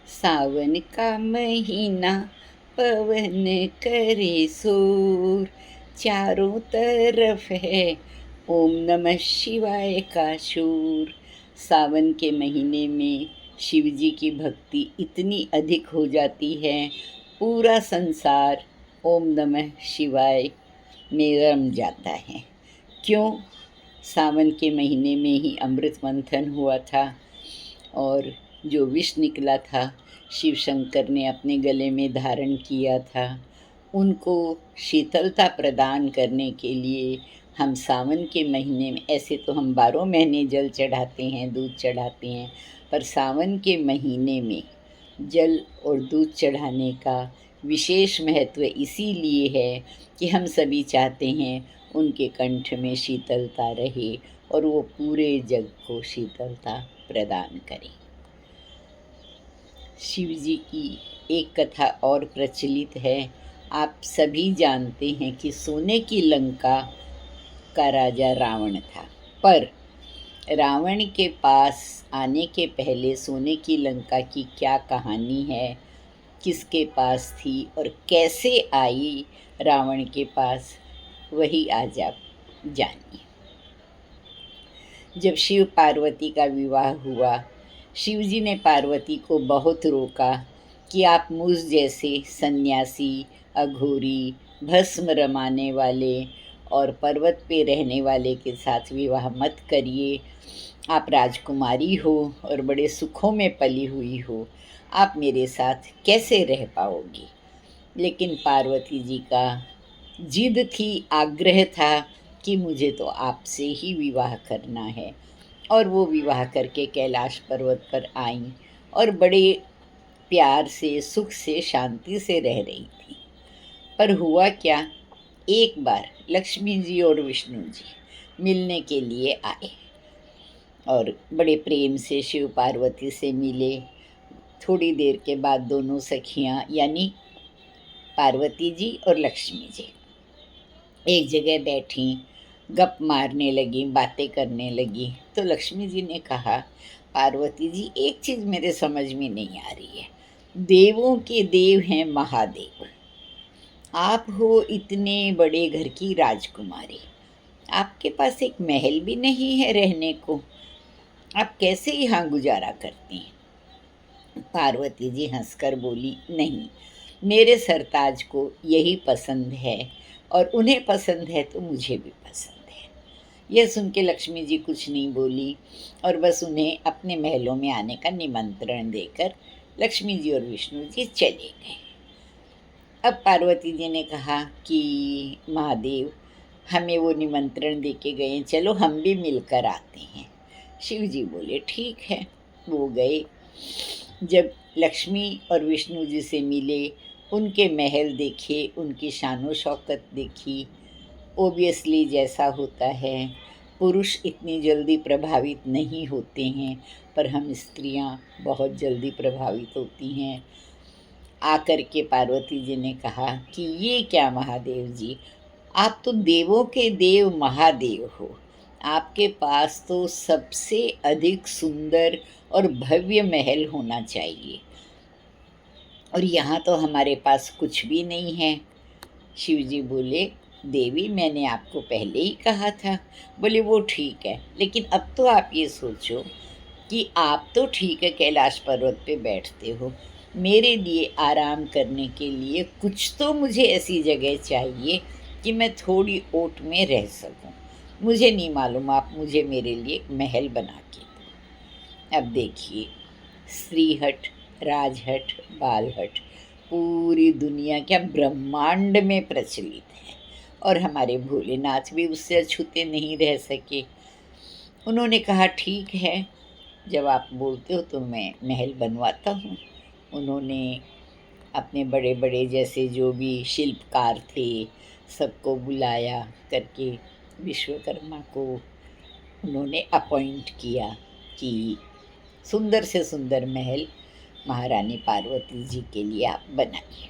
सावन का महीना पवन करे शोर, चारों तरफ है ओम नमः शिवाय का शोर। सावन के महीने में शिव जी की भक्ति इतनी अधिक हो जाती है, पूरा संसार ओम नमः शिवाय में रम जाता है। क्यों? सावन के महीने में ही अमृत मंथन हुआ था और जो विष निकला था शिव शंकर ने अपने गले में धारण किया था, उनको शीतलता प्रदान करने के लिए हम सावन के महीने में, ऐसे तो हम 12 महीने जल चढ़ाते हैं, दूध चढ़ाते हैं, पर सावन के महीने में जल और दूध चढ़ाने का विशेष महत्व इसीलिए है कि हम सभी चाहते हैं उनके कंठ में शीतलता रहे और वो पूरे जग को शीतलता प्रदान करें। शिव जी की एक कथा और प्रचलित है। आप सभी जानते हैं कि सोने की लंका का राजा रावण था, पर रावण के पास आने के पहले सोने की लंका की क्या कहानी है, किसके पास थी और कैसे आई रावण के पास, वही आज आप जानिए। जब शिव पार्वती का विवाह हुआ, शिव जी ने पार्वती को बहुत रोका कि आप मुझ जैसे सन्यासी, अघोरी, भस्म रमाने वाले और पर्वत पे रहने वाले के साथ विवाह मत करिए। आप राजकुमारी हो और बड़े सुखों में पली हुई हो, आप मेरे साथ कैसे रह पाओगी? लेकिन पार्वती जी का जिद थी, आग्रह था कि मुझे तो आपसे ही विवाह करना है। और वो विवाह करके कैलाश पर्वत पर आईं और बड़े प्यार से, सुख से, शांति से रह रही थी। पर हुआ क्या, एक बार लक्ष्मी जी और विष्णु जी मिलने के लिए आए और बड़े प्रेम से शिव पार्वती से मिले। थोड़ी देर के बाद दोनों सखियां यानी पार्वती जी और लक्ष्मी जी एक जगह बैठी, गप मारने लगी, बातें करने लगी। तो लक्ष्मी जी ने कहा, पार्वती जी एक चीज़ मेरे समझ में नहीं आ रही है। देवों के देव हैं महादेव, आप हो इतने बड़े घर की राजकुमारी, आपके पास एक महल भी नहीं है रहने को, आप कैसे यहाँ गुजारा करती हैं? पार्वती जी हंसकर बोली, नहीं, मेरे सरताज को यही पसंद है और उन्हें पसंद है तो मुझे भी पसंद है। यह सुन के लक्ष्मी जी कुछ नहीं बोली और बस उन्हें अपने महलों में आने का निमंत्रण देकर लक्ष्मी जी और विष्णु जी चले गए। अब पार्वती जी ने कहा कि महादेव हमें वो निमंत्रण दे के गए, चलो हम भी मिलकर आते हैं। शिव जी बोले ठीक है। वो गए। जब लक्ष्मी और विष्णु जी से मिले, उनके महल देखे, उनकी शानो शौकत देखी। ओबियसली जैसा होता है, पुरुष इतनी जल्दी प्रभावित नहीं होते हैं, पर हम स्त्रियां बहुत जल्दी प्रभावित होती हैं। आकर के पार्वती जी ने कहा कि ये क्या महादेव जी, आप तो देवों के देव महादेव हो, आपके पास तो सबसे अधिक सुंदर और भव्य महल होना चाहिए और यहाँ तो हमारे पास कुछ भी नहीं है। शिव जी बोले, देवी मैंने आपको पहले ही कहा था। बोले वो ठीक है, लेकिन अब तो आप ये सोचो कि आप तो ठीक है कैलाश पर्वत पे बैठते हो, मेरे लिए आराम करने के लिए कुछ तो मुझे ऐसी जगह चाहिए कि मैं थोड़ी ओट में रह सकूं। मुझे नहीं मालूम, आप मुझे मेरे लिए महल बना के दो। अब देखिए, श्रीहट, राजहट, बालहट पूरी दुनिया क्या ब्रह्मांड में प्रचलित है और हमारे भोलेनाथ भी उससे अछूते नहीं रह सके। उन्होंने कहा ठीक है, जब आप बोलते हो तो मैं महल बनवाता हूँ। उन्होंने अपने बड़े बड़े जैसे जो भी शिल्पकार थे सबको बुलाया करके विश्वकर्मा को उन्होंने अपॉइंट किया कि सुंदर से सुंदर महल महारानी पार्वती जी के लिए आप बनाइए।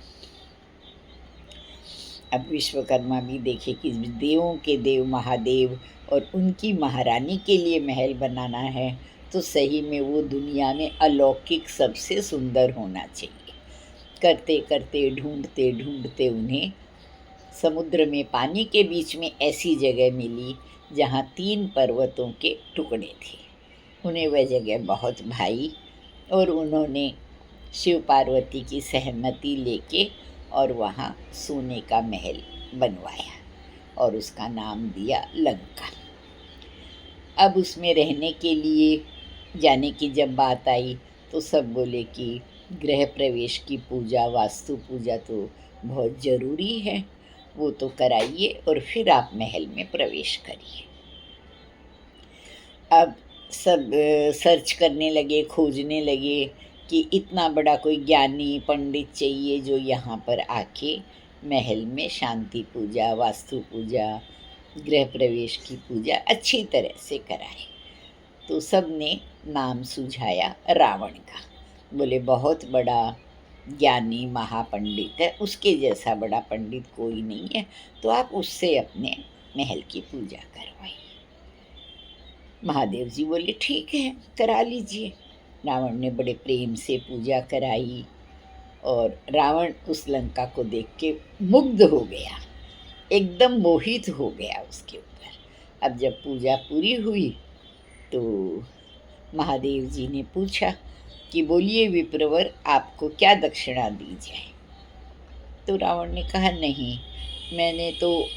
अब विश्वकर्मा भी देखे कि देवों के देव महादेव और उनकी महारानी के लिए महल बनाना है तो सही में वो दुनिया में अलौकिक सबसे सुंदर होना चाहिए। करते करते ढूंढते ढूंढते उन्हें समुद्र में पानी के बीच में ऐसी जगह मिली जहाँ 3 पर्वतों के टुकड़े थे। उन्हें वह जगह बहुत भाई और उन्होंने शिव पार्वती की सहमति लेके और वहाँ सोने का महल बनवाया और उसका नाम दिया लंका। अब उसमें रहने के लिए जाने की जब बात आई तो सब बोले कि गृह प्रवेश की पूजा, वास्तु पूजा तो बहुत ज़रूरी है, वो तो कराइए और फिर आप महल में प्रवेश करिए। अब सब सर्च करने लगे, खोजने लगे कि इतना बड़ा कोई ज्ञानी पंडित चाहिए जो यहाँ पर आके महल में शांति पूजा, वास्तु पूजा, गृह प्रवेश की पूजा अच्छी तरह से कराए। तो सब ने नाम सुझाया रावण का। बोले बहुत बड़ा ज्ञानी महापंडित है, उसके जैसा बड़ा पंडित कोई नहीं है, तो आप उससे अपने महल की पूजा करवाइए। महादेव जी बोले ठीक है, करा लीजिए। रावण ने बड़े प्रेम से पूजा कराई और रावण उस लंका को देख के मुग्ध हो गया, एकदम मोहित हो गया उसके ऊपर। अब जब पूजा पूरी हुई तो महादेव जी ने पूछा कि बोलिए विप्रवर, आपको क्या दक्षिणा दी जाए। तो रावण ने कहा नहीं, मैंने तो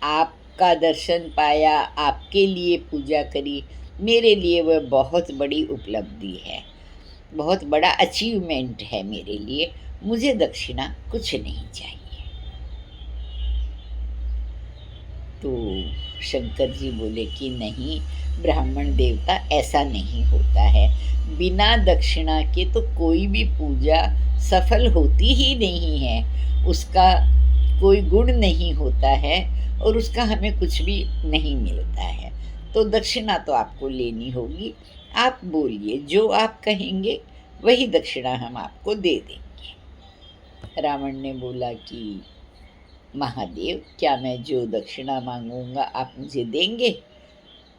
आपका दर्शन पाया, आपके लिए पूजा करी, मेरे लिए वह बहुत बड़ी उपलब्धि है, बहुत बड़ा अचीवमेंट है मेरे लिए, मुझे दक्षिणा कुछ नहीं चाहिए। तो शंकर जी बोले कि नहीं ब्राह्मण देवता, ऐसा नहीं होता है, बिना दक्षिणा के तो कोई भी पूजा सफल होती ही नहीं है, उसका कोई गुण नहीं होता है और उसका हमें कुछ भी नहीं मिलता है, तो दक्षिणा तो आपको लेनी होगी। आप बोलिए, जो आप कहेंगे वही दक्षिणा हम आपको दे देंगे। रावण ने बोला कि महादेव, क्या मैं जो दक्षिणा मांगूंगा आप मुझे देंगे?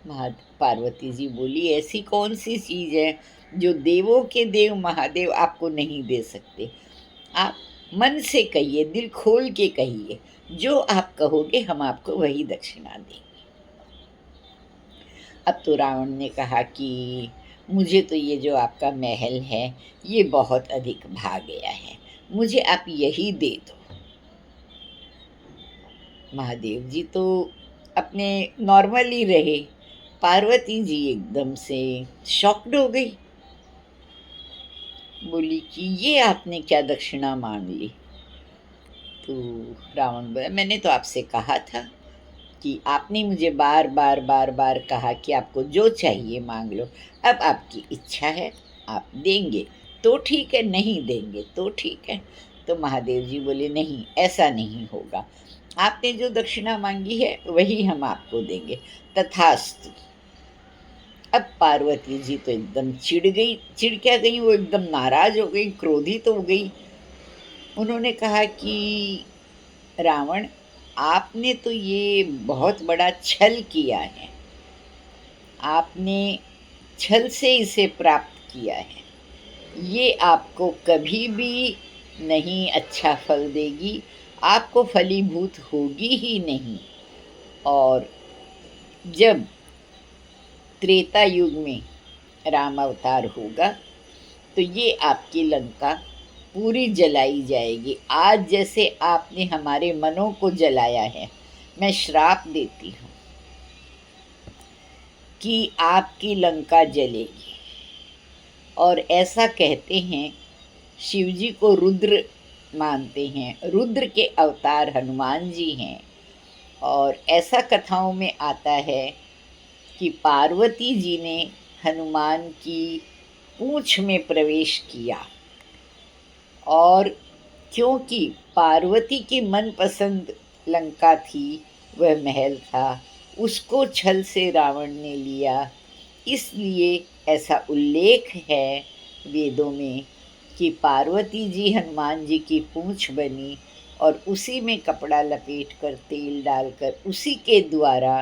पार्वती जी बोली ऐसी कौन सी चीज़ है जो देवों के देव महादेव आपको नहीं दे सकते? आप मन से कहिए, दिल खोल के कहिए, जो आप कहोगे हम आपको वही दक्षिणा देंगे। अब तो रावण ने कहा कि मुझे तो ये जो आपका महल है ये बहुत अधिक भा गया है, मुझे आप यही दे दो। महादेव जी तो अपने नॉर्मल ही रहे, पार्वती जी एकदम से शॉक्ड हो गई, बोली कि ये आपने क्या दक्षिणा मांग ली? तो रावण बोला मैंने तो आपसे कहा था कि आपने मुझे बार बार बार बार कहा कि आपको जो चाहिए मांग लो, अब आपकी इच्छा है, आप देंगे तो ठीक है, नहीं देंगे तो ठीक है। तो महादेव जी बोले नहीं, ऐसा नहीं होगा, आपने जो दक्षिणा मांगी है वही हम आपको देंगे, तथास्तु। अब पार्वती जी तो एकदम चिढ़ गई, चिढ़ क्या गई, वो एकदम नाराज हो गई, क्रोधित हो गई। उन्होंने कहा कि रावण, आपने तो ये बहुत बड़ा छल किया है, आपने छल से इसे प्राप्त किया है, ये आपको कभी भी नहीं अच्छा फल देगी, आपको फलीभूत होगी ही नहीं। और जब त्रेता युग में राम अवतार होगा तो ये आपकी लंका पूरी जलाई जाएगी। आज जैसे आपने हमारे मनों को जलाया है, मैं श्राप देती हूँ कि आपकी लंका जलेगी। और ऐसा कहते हैं, शिव जी को रुद्र मानते हैं, रुद्र के अवतार हनुमान जी हैं। और ऐसा कथाओं में आता है कि पार्वती जी ने हनुमान की पूँछ में प्रवेश किया, और क्योंकि पार्वती की मनपसंद लंका थी, वह महल था, उसको छल से रावण ने लिया, इसलिए ऐसा उल्लेख है वेदों में कि पार्वती जी हनुमान जी की पूँछ बनी और उसी में कपड़ा लपेट कर तेल डालकर उसी के द्वारा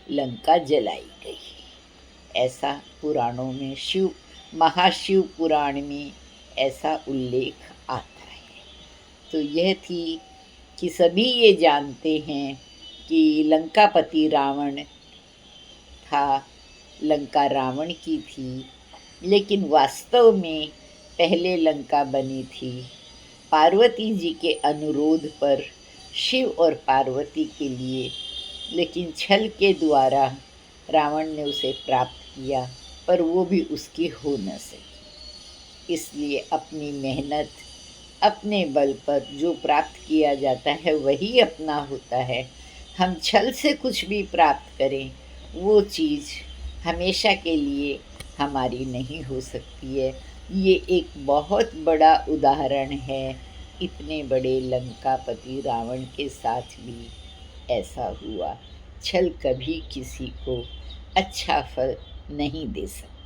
लंका जलाई गई। ऐसा पुराणों में महाशिव पुराण में ऐसा उल्लेख आता है। तो यह थी कि सभी ये जानते हैं कि लंकापति रावण था, लंका रावण की थी, लेकिन वास्तव में पहले लंका बनी थी पार्वती जी के अनुरोध पर, शिव और पार्वती के लिए। लेकिन छल के द्वारा रावण ने उसे प्राप्त किया, पर वो भी उसकी हो न सकी। इसलिए अपनी मेहनत, अपने बल पर जो प्राप्त किया जाता है वही अपना होता है। हम छल से कुछ भी प्राप्त करें, वो चीज़ हमेशा के लिए हमारी नहीं हो सकती है। ये एक बहुत बड़ा उदाहरण है। इतने बड़े लंकापति रावण के साथ भी ऐसा हुआ। छल कभी किसी को अच्छा फल नहीं दे सकता।